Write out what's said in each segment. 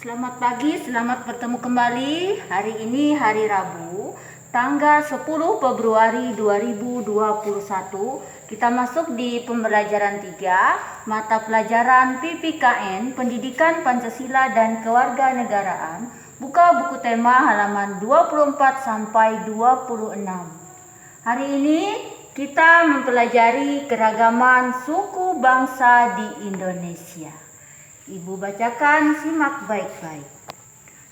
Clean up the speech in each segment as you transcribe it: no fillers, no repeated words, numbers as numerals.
Selamat pagi, selamat bertemu kembali. Hari ini hari Rabu, tanggal 10 Februari 2021. Kita masuk di pembelajaran 3, mata pelajaran PPKN, Pendidikan Pancasila dan Kewarganegaraan. Buka buku tema halaman 24 sampai 26. Hari ini kita mempelajari keragaman suku bangsa di Indonesia. Ibu bacakan, simak baik-baik.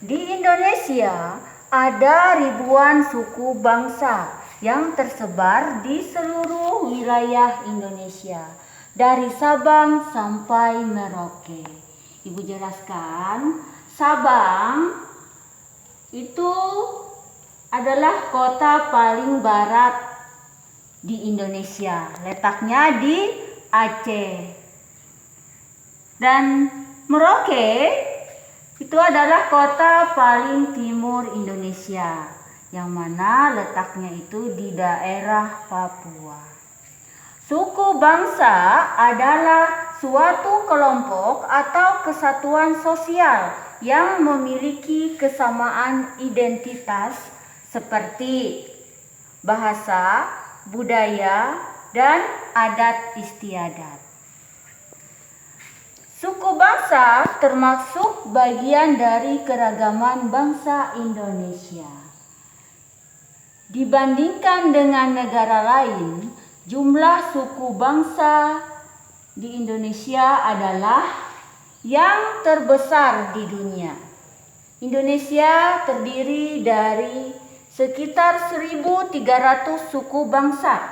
Di Indonesia ada ribuan suku bangsa yang tersebar di seluruh wilayah Indonesia, dari Sabang sampai Merauke. Ibu jelaskan, Sabang itu adalah kota paling barat di Indonesia, letaknya di Aceh. Dan Merauke itu adalah kota paling timur Indonesia, yang mana letaknya itu di daerah Papua. Suku bangsa adalah suatu kelompok atau kesatuan sosial yang memiliki kesamaan identitas seperti bahasa, budaya, dan adat istiadat. Suku bangsa termasuk bagian dari keragaman bangsa Indonesia. Dibandingkan dengan negara lain, jumlah suku bangsa di Indonesia adalah yang terbesar di dunia. Indonesia terdiri dari sekitar 1.300 suku bangsa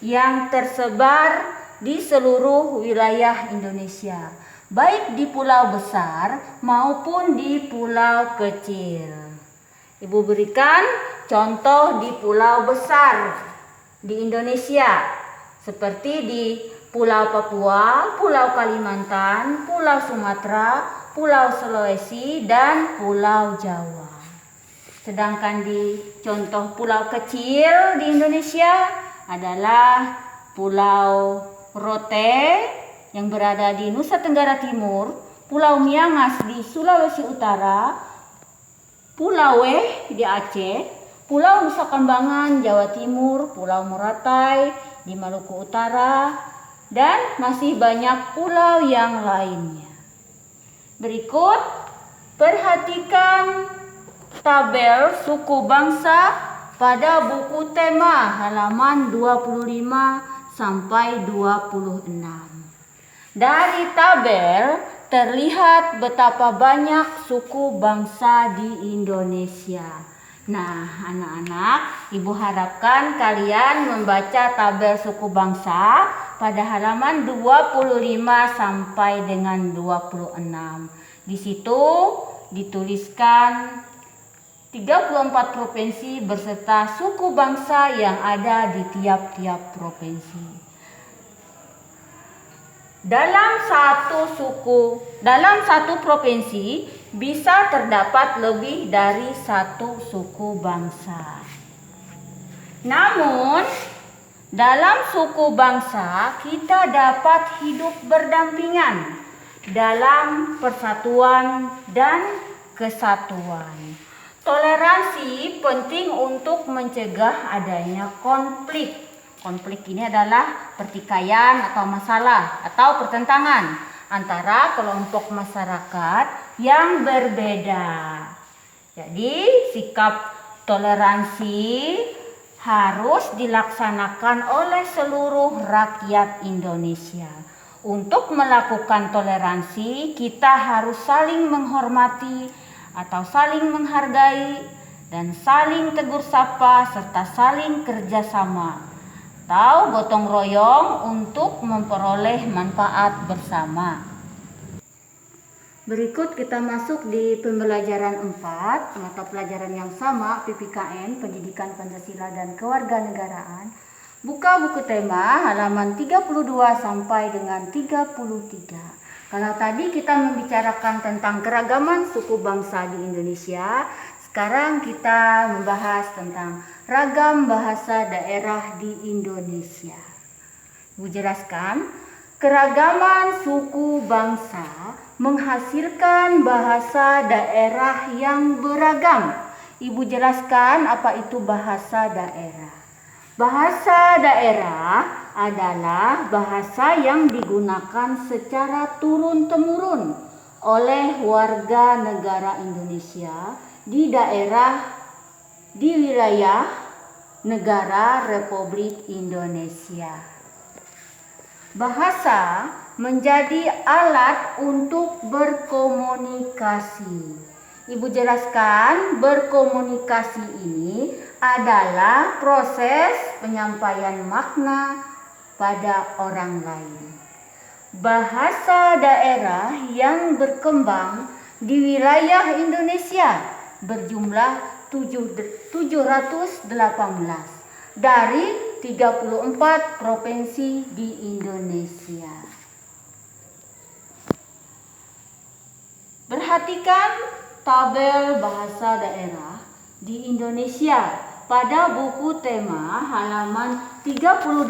yang tersebar di seluruh wilayah Indonesia, baik di pulau besar maupun di pulau kecil. Ibu berikan contoh di pulau besar di Indonesia, seperti di Pulau Papua, Pulau Kalimantan, Pulau Sumatera, Pulau Sulawesi, dan Pulau Jawa. Sedangkan di contoh pulau kecil di Indonesia adalah Pulau Rote yang berada di Nusa Tenggara Timur, Pulau Miangas di Sulawesi Utara, Pulau Weh di Aceh, Pulau Nusa Kambangan Jawa Timur, Pulau Muratai di Maluku Utara, dan masih banyak pulau yang lainnya. Berikut perhatikan tabel suku bangsa pada buku tema halaman 25 sampai 26. Dari tabel terlihat betapa banyak suku bangsa di Indonesia. Nah, anak-anak, Ibu harapkan kalian membaca tabel suku bangsa pada halaman 25 sampai dengan 26. Di situ dituliskan 34 provinsi beserta suku bangsa yang ada di tiap-tiap provinsi. Dalam satu provinsi bisa terdapat lebih dari satu suku bangsa. Namun, dalam suku bangsa kita dapat hidup berdampingan dalam persatuan dan kesatuan. Toleransi penting untuk mencegah adanya konflik. Konflik ini adalah pertikaian atau masalah atau pertentangan antara kelompok masyarakat yang berbeda. Jadi, sikap toleransi harus dilaksanakan oleh seluruh rakyat Indonesia. Untuk melakukan toleransi, kita harus saling menghormati atau saling menghargai dan saling tegur sapa serta saling kerjasama atau gotong royong untuk memperoleh manfaat bersama. Berikut kita masuk di pembelajaran 4, mata pelajaran yang sama, PPKN, Pendidikan Pancasila dan Kewarganegaraan. Buka buku tema halaman 32 sampai dengan 33. Kalau tadi kita membicarakan tentang keragaman suku bangsa di Indonesia, sekarang kita membahas tentang ragam bahasa daerah di Indonesia. Ibu jelaskan, Keragaman suku bangsa menghasilkan bahasa daerah yang beragam. Ibu jelaskan apa itu bahasa daerah. Bahasa daerah adalah bahasa yang digunakan secara turun-temurun oleh warga negara Indonesia di wilayah negara Republik Indonesia. Bahasa menjadi alat untuk berkomunikasi. Ibu jelaskan, berkomunikasi ini adalah proses penyampaian makna pada orang lain. Bahasa daerah yang berkembang di wilayah Indonesia berjumlah 718 dari 34 provinsi di Indonesia. Perhatikan tabel bahasa daerah di Indonesia pada buku tema halaman 32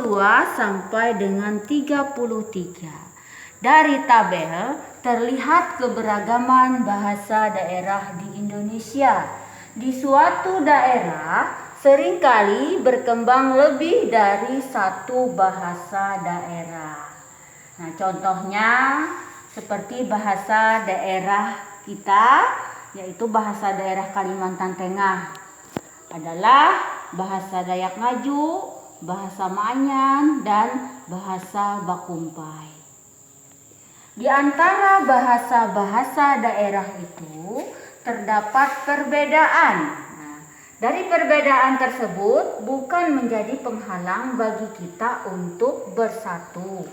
sampai dengan 33. Dari tabel terlihat keberagaman bahasa daerah di Indonesia. Di suatu daerah seringkali berkembang lebih dari satu bahasa daerah. Nah, contohnya seperti bahasa daerah kita, yaitu bahasa daerah Kalimantan Tengah adalah bahasa Dayak Ngaju, bahasa Maanyan, dan bahasa Bakumpai. Di antara bahasa-bahasa daerah itu terdapat perbedaan. Dari perbedaan tersebut bukan menjadi penghalang bagi kita untuk bersatu.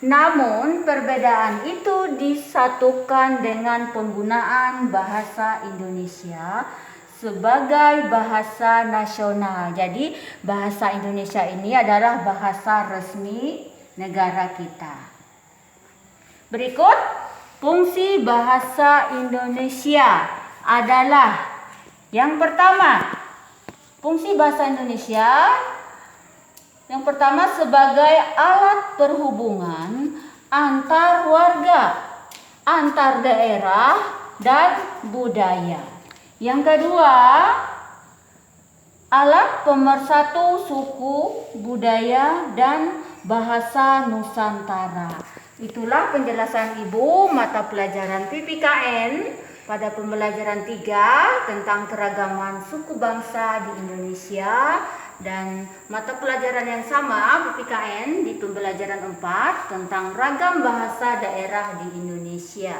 Namun perbedaan itu disatukan dengan penggunaan bahasa Indonesia sebagai bahasa nasional. Jadi bahasa Indonesia ini adalah bahasa resmi negara kita. Berikut fungsi bahasa Indonesia adalah yang pertama. Fungsi bahasa Indonesia yang pertama sebagai alat perhubungan antar warga, antar daerah, dan budaya. Yang kedua, alat pemersatu suku, budaya, dan bahasa Nusantara. Itulah penjelasan Ibu mata pelajaran PPKN pada pembelajaran 3 tentang keragaman suku bangsa di Indonesia, dan mata pelajaran yang sama PPKN di pembelajaran 4 tentang ragam bahasa daerah di Indonesia.